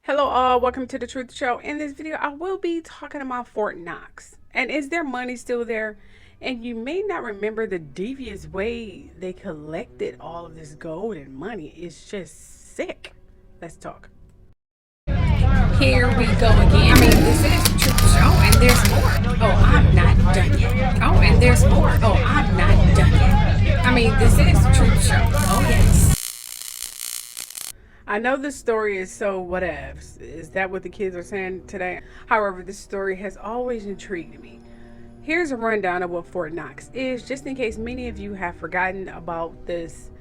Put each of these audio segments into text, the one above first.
Hello all, welcome to the Truth Show. In this video, I will be talking about Fort Knox. And is their money still there? And you may not remember the devious way they collected all of this gold and money. It's just sick. Let's talk. Here we go again. I mean, this is the Truth Show, and there's more. Oh, I'm not done yet. Oh, and there's more. Oh, I'm not done yet. I mean, this is the Truth Show. Oh, yes. I know this story is so whatevs. Is that what the kids are saying today? However, this story has always intrigued me. Here's a rundown of what Fort Knox is, just in case many of you have forgotten about this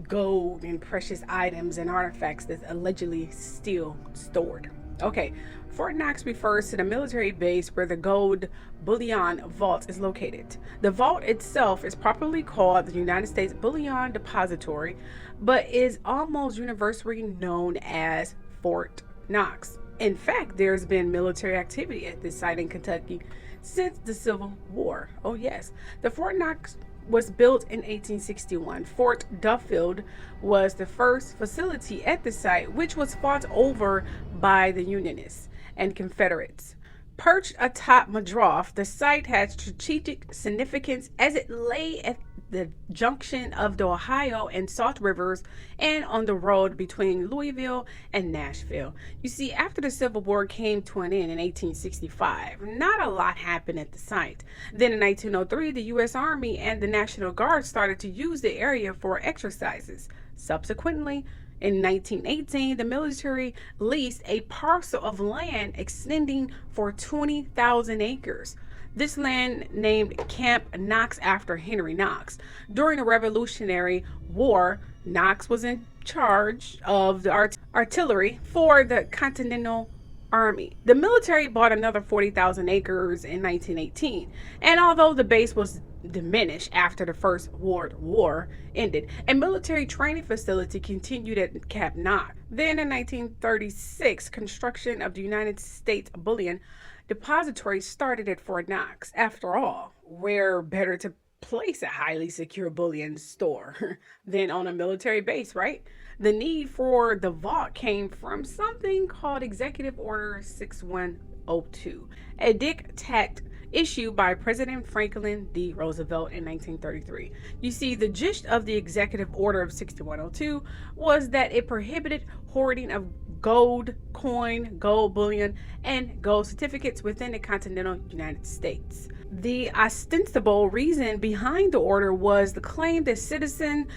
gold and precious items and artifacts that's allegedly still stored. Okay, Fort Knox refers to the military base where the gold bullion vault is located. The vault itself is properly called the United States Bullion Depository, but is almost universally known as Fort Knox. In fact, there's been military activity at this site in Kentucky since the Civil War. Oh yes, the Fort Knox was built in 1861. Fort Duffield was the first facility at the site, which was fought over by the Unionists and Confederates. Perched atop Madroth, the site had strategic significance as it lay at the junction of the Ohio and Salt Rivers and on the road between Louisville and Nashville. You see, after the Civil War came to an end in 1865, not a lot happened at the site. Then in 1903, the U.S. Army and the National Guard started to use the area for exercises. Subsequently, in 1918, the military leased a parcel of land extending for 20,000 acres. This land named Camp Knox after Henry Knox. During the Revolutionary War, Knox was in charge of the artillery for the Continental Army. The military bought another 40,000 acres in 1918, and although the base was diminished after the First World War ended, a military training facility continued at Camp Knox. Then in 1936, construction of the United States Bullion Depository started at Fort Knox. After all, where better to place a highly secure bullion store than on a military base, right? The need for the vault came from something called Executive Order 6102, a diktat issued by President Franklin D. Roosevelt in 1933. You see, the gist of the Executive Order of 6102 was that it prohibited hoarding of gold coin, gold bullion, and gold certificates within the continental United States. The ostensible reason behind the order was the claim that citizens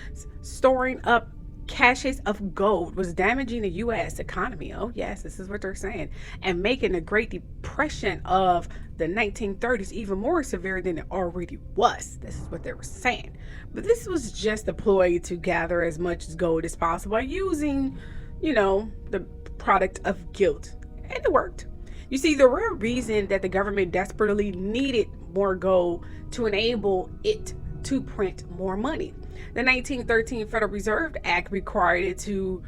storing up caches of gold was damaging the U.S. economy. Oh yes, this is what they're saying, and making the Great Depression of the 1930s even more severe than it already was. This is what they were saying. But this was just a ploy to gather as much gold as possible using, the product of guilt, and it worked. You see, the real reason that the government desperately needed more gold to enable it to print more money. The 1913 Federal Reserve Act required it to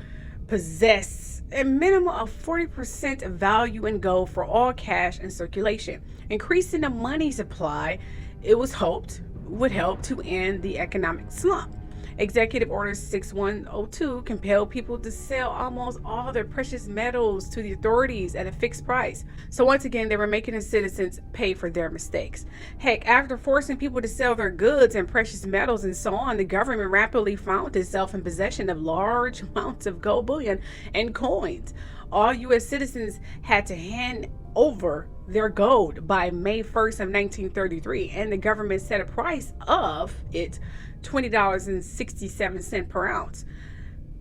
possess a minimum of 40% of value in gold for all cash in circulation. Increasing the money supply, it was hoped, would help to end the economic slump. Executive Order 6102 compelled people to sell almost all their precious metals to the authorities at a fixed price. So once again, they were making the citizens pay for their mistakes. Heck, after forcing people to sell their goods and precious metals and so on, the government rapidly found itself in possession of large amounts of gold bullion and coins. All U.S. citizens had to hand over their gold by May 1st of 1933, and the government set a price of it $20.67 per ounce.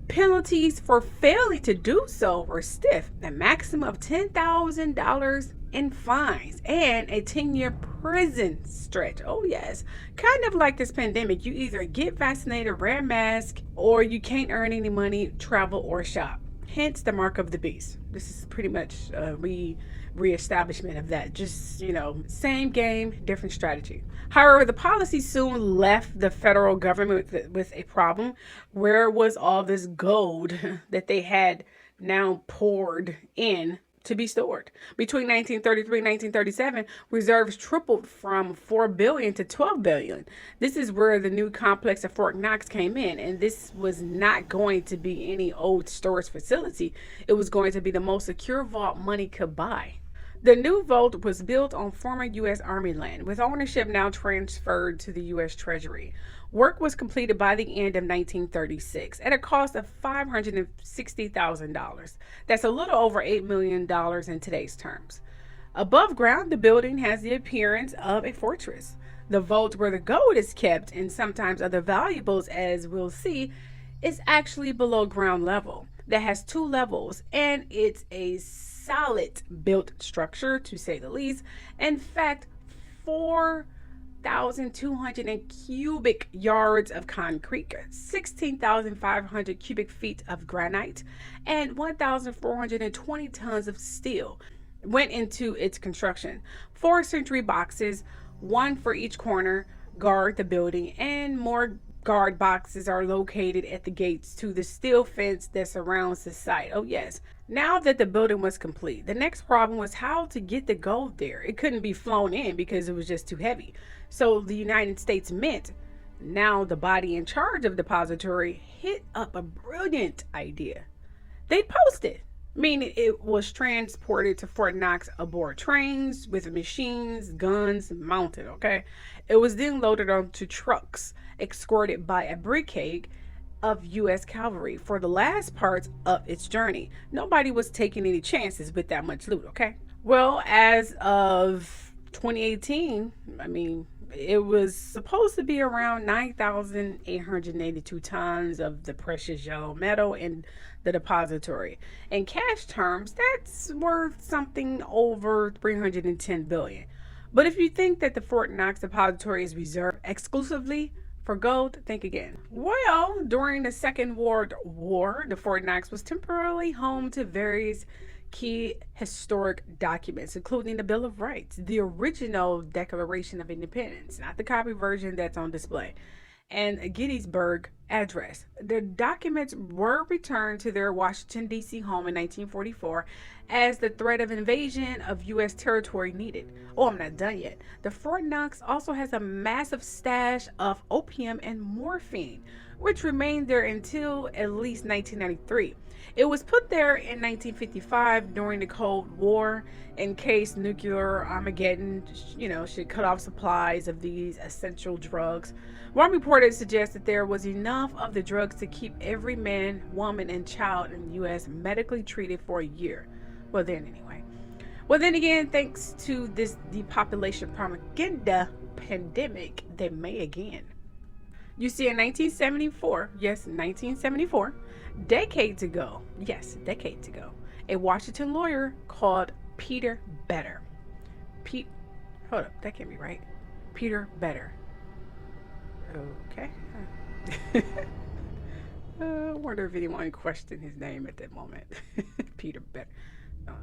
Penalties for failing to do so were stiff, a maximum of $10,000 in fines and a 10-year prison stretch. Oh yes, kind of like this pandemic. You either get vaccinated, wear a mask, or you can't earn any money, travel, or shop. Hence the mark of the beast. This is pretty much a reestablishment of that. Just, same game, different strategy. However, the policy soon left the federal government with a problem. Where was all this gold that they had now poured in to be stored. Between 1933 and 1937, reserves tripled from 4 billion to 12 billion. This is where the new complex at Fort Knox came in, and this was not going to be any old storage facility. It was going to be the most secure vault money could buy. The new vault was built on former U.S. Army land, with ownership now transferred to the U.S. Treasury. Work was completed by the end of 1936 at a cost of $560,000. That's a little over $8 million in today's terms. Above ground, the building has the appearance of a fortress. The vault where the gold is kept and sometimes other valuables, as we'll see, is actually below ground level. That has 2 levels, and it's a solid built structure, to say the least. In fact, 4,200 cubic yards of concrete, 16,500 cubic feet of granite, and 1,420 tons of steel went into its construction. 4 sentry boxes, one for each corner, guard the building, and more guard boxes are located at the gates to the steel fence that surrounds the site. Oh yes. Now that the building was complete, the next problem was how to get the gold there. It couldn't be flown in because it was just too heavy. So the United States Mint, now the body in charge of the depository, hit up a brilliant idea. They'd post it, meaning it was transported to Fort Knox aboard trains with machines, guns mounted, okay? It was then loaded onto trucks, escorted by a brigade of U.S. cavalry for the last parts of its journey. Nobody was taking any chances with that much loot, okay? Well, as of 2018, it was supposed to be around 9,882 tons of the precious yellow metal in the depository. In cash terms, that's worth something over 310 billion. But if you think that the Fort Knox depository is reserved exclusively for gold, think again. Well, during the Second World War, the Fort Knox was temporarily home to various key historic documents, including the Bill of Rights, the original Declaration of Independence, not the copy version that's on display, and a Gettysburg Address. The documents were returned to their Washington, D.C. home in 1944 as the threat of invasion of U.S. territory needed. Oh, I'm not done yet. The Fort Knox also has a massive stash of opium and morphine, which remained there until at least 1993. It was put there in 1955 during the Cold War in case nuclear Armageddon, should cut off supplies of these essential drugs. One reporter suggests that there was enough of the drugs to keep every man, woman, and child in the U.S. medically treated for a year. Well, then again, thanks to this depopulation propaganda pandemic, they may again. You see, in 1974, yes, 1974, decades ago, a Washington lawyer called Peter Better. Hold up, that can't be right. Peter Better. Okay. I wonder if anyone questioned his name at that moment. Peter Better.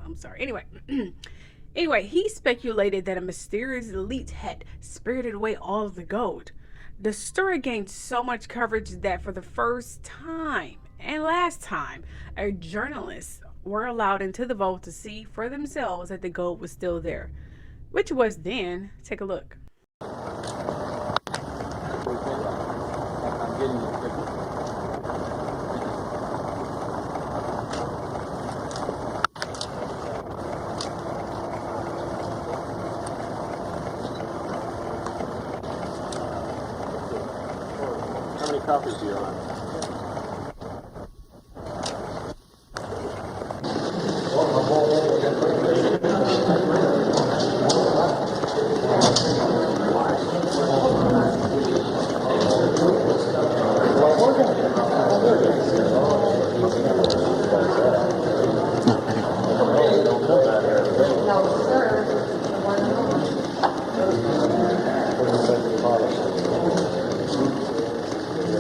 I'm sorry. Anyway, he speculated that a mysterious elite had spirited away all of the gold. The story gained so much coverage that for the first time and last time, our journalists were allowed into the vault to see for themselves that the gold was still there, which was then, take a look. How many copies do you have?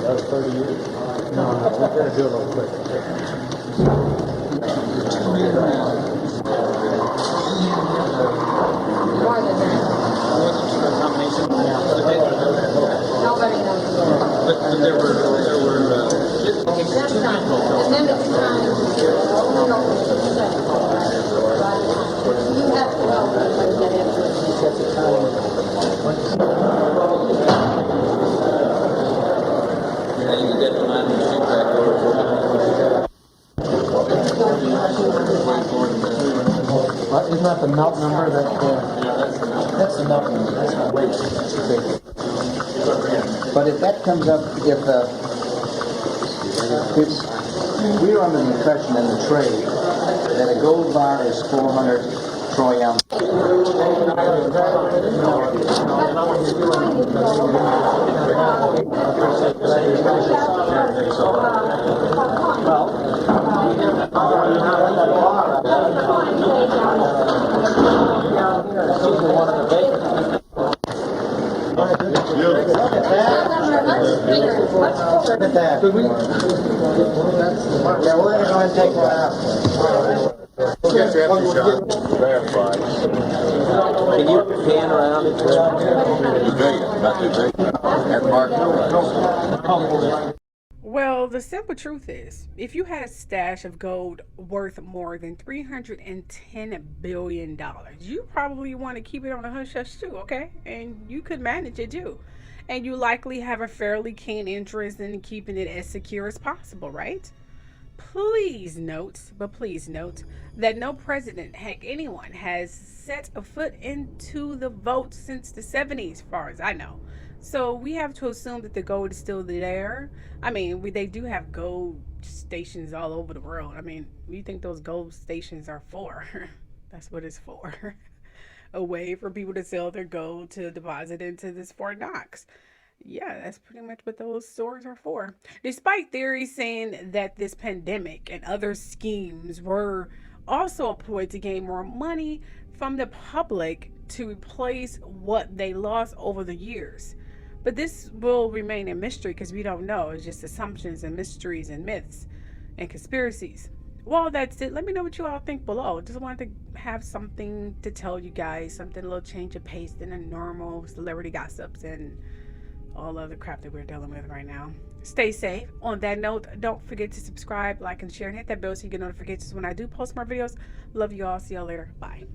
That was 30 years. Isn't that the melt number? That's the melt number. That's not weight. But if that comes up, we were under the impression in the trade that a gold bar is 400 troy ounces. Look at that. Yeah, we're going to go and take one out. Can you pan around it? Well, the simple truth is, if you had a stash of gold worth more than $310 billion, you probably want to keep it on a hush hush too, okay? And you could manage it too. And you likely have a fairly keen interest in keeping it as secure as possible, right? Please note that no president, heck, anyone has set a foot into the vote since the 70s, as far as I know. So we have to assume that the gold is still there. I mean, they do have gold stations all over the world. I mean, what do you think those gold stations are for? That's what it's for. A way for people to sell their gold to deposit into this Fort Knox. Yeah, that's pretty much what those stores are for. Despite theories saying that this pandemic and other schemes were also employed to gain more money from the public to replace what they lost over the years. But this will remain a mystery because we don't know. It's just assumptions and mysteries and myths and conspiracies. Well, that's it. Let me know what you all think below. Just wanted to have something to tell you guys, something a little change of pace than the normal celebrity gossips and all other crap that we're dealing with right now. Stay safe. On that note, don't forget to subscribe, like, and share, and hit that bell so you get notifications when I do post more videos. Love you all. See y'all later. Bye.